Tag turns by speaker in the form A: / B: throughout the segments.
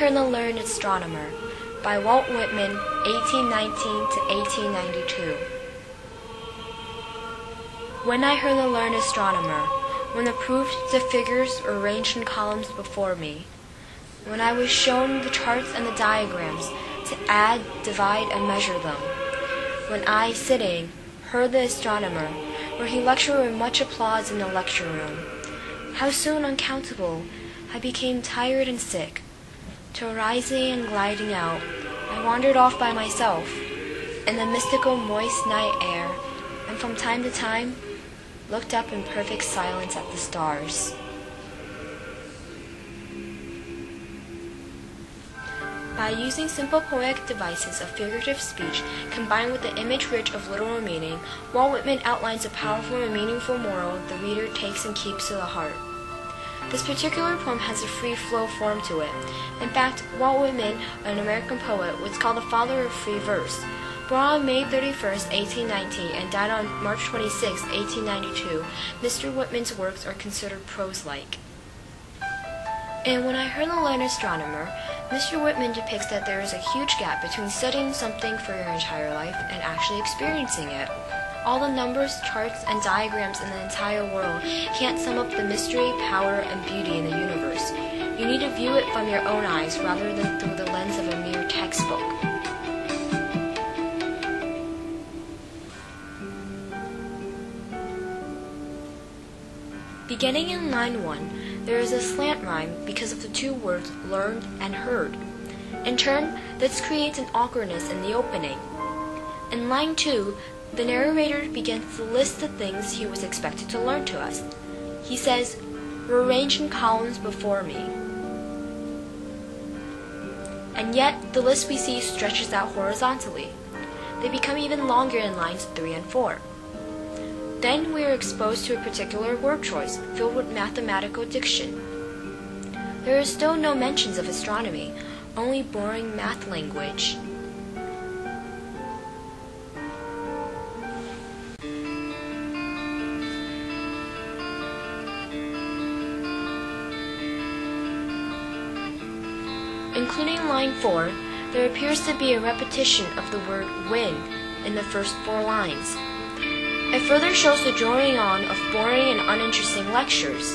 A: Heard the Learned Astronomer by Walt Whitman, 1819 to 1892. When I heard the learned astronomer, when the proofs of figures were arranged in columns before me, when I was shown the charts and the diagrams to add, divide, and measure them, when I, sitting, heard the astronomer, where he lectured with much applause in the lecture room, how soon uncountable I became tired and sick. To rising and gliding out, I wandered off by myself in the mystical moist night air, and from time to time looked up in perfect silence at the stars. By using simple poetic devices of figurative speech combined with the image rich of literal meaning, Walt Whitman outlines a powerful and meaningful moral the reader takes and keeps to the heart. This particular poem has a free flow form to it. In fact, Walt Whitman, an American poet, was called the father of free verse. Born on May 31, 1819, and died on March 26, 1892, Mr. Whitman's works are considered prose-like. And When I Heard the Learned Astronomer, Mr. Whitman depicts that there is a huge gap between studying something for your entire life and actually experiencing it. All the numbers, charts, and diagrams in the entire world can't sum up the mystery, power, and beauty in the universe. You need to view it from your own eyes rather than through the lens of a mere textbook. Beginning in line 1, there is a slant rhyme because of the two words learned and heard. In turn, this creates an awkwardness in the opening. In line 2, the narrator begins to list the things he was expected to learn to us. He says, "Were arranged in columns before me." And yet, the list we see stretches out horizontally. They become even longer in lines 3 and 4. Then we are exposed to a particular word choice filled with mathematical diction. There are still no mentions of astronomy, only boring math language. Including line 4, there appears to be a repetition of the word "when" in the first 4 lines. It further shows the drawing on of boring and uninteresting lectures.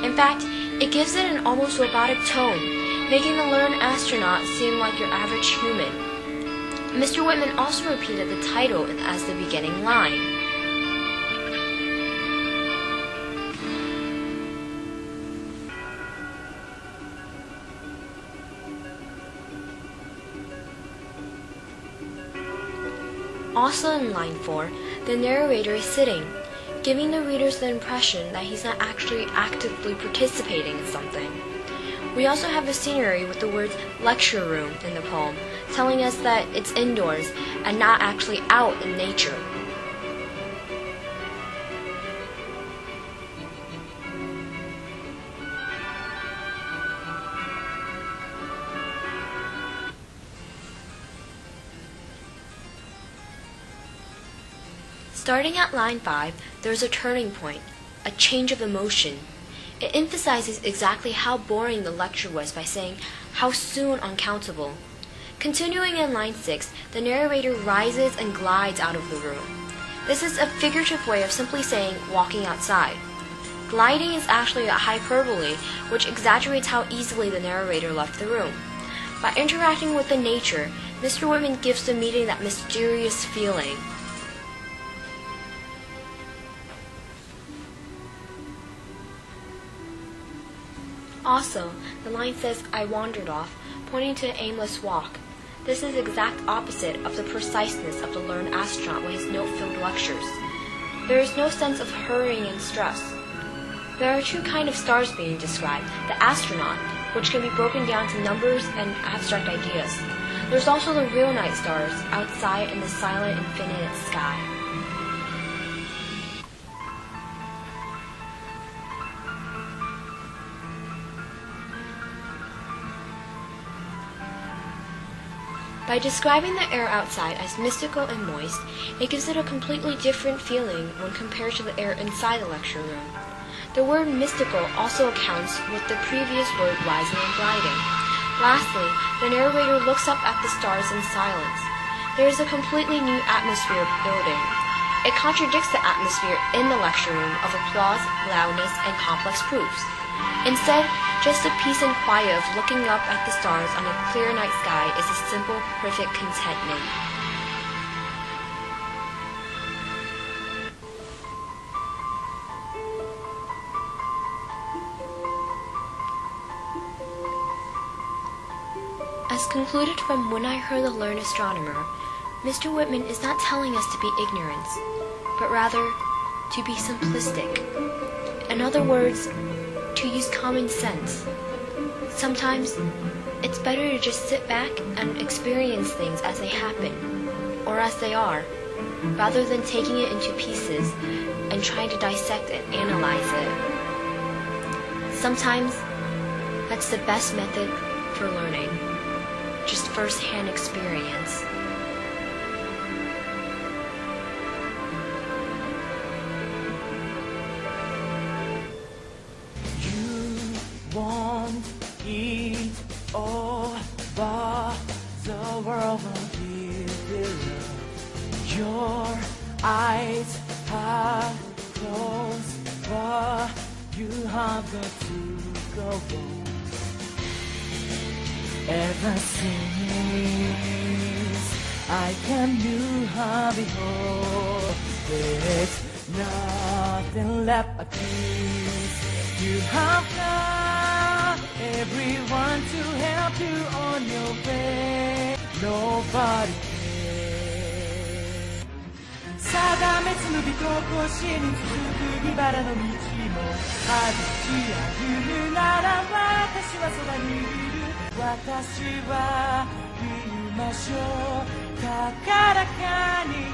A: In fact, it gives it an almost robotic tone, making the learned astronaut seem like your average human. Mr. Whitman also repeated the title as the beginning line. Also in line 4, the narrator is sitting, giving the readers the impression that he's not actually actively participating in something. We also have the scenery with the words lecture room in the poem, telling us that it's indoors and not actually out in nature. Starting at line 5, there is a turning point, a change of emotion. It emphasizes exactly how boring the lecture was by saying, "How soon uncountable." Continuing in line 6, the narrator rises and glides out of the room. This is a figurative way of simply saying walking outside. Gliding is actually a hyperbole, which exaggerates how easily the narrator left the room. By interacting with the nature, Mr. Whitman gives the meeting that mysterious feeling. Also, the line says, "I wandered off," pointing to an aimless walk. This is the exact opposite of the preciseness of the learned astronaut with his note-filled lectures. There is no sense of hurrying and stress. There are 2 kinds of stars being described: the astronaut, which can be broken down to numbers and abstract ideas. There's also the real night stars, outside in the silent, infinite sky. By describing the air outside as mystical and moist, it gives it a completely different feeling when compared to the air inside the lecture room. The word mystical also accounts with the previous word rising and gliding. Lastly, the narrator looks up at the stars in silence. There is a completely new atmosphere building. It contradicts the atmosphere in the lecture room of applause, loudness, and complex proofs. Instead, just the peace and quiet of looking up at the stars on a clear night sky is a simple, perfect contentment. As concluded from When I Heard the Learned Astronomer, Mr. Whitman is not telling us to be ignorant, but rather to be simplistic. In other words, to use common sense. Sometimes, it's better to just sit back and experience things as they happen, or as they are, rather than taking it into pieces and trying to dissect and analyze it. Sometimes, that's the best method for learning. Just first-hand experience.
B: You want it all, but the world won't give it up. Your eyes are closed, but you have got to go on. Ever since I came to her before, there's nothing left but peace. You have got everyone to help you on your way. Nobody cares. 定めつむびと甲子園に続く茨の道もある日歩むなら私はそばにいる。私は言いましょう高らかに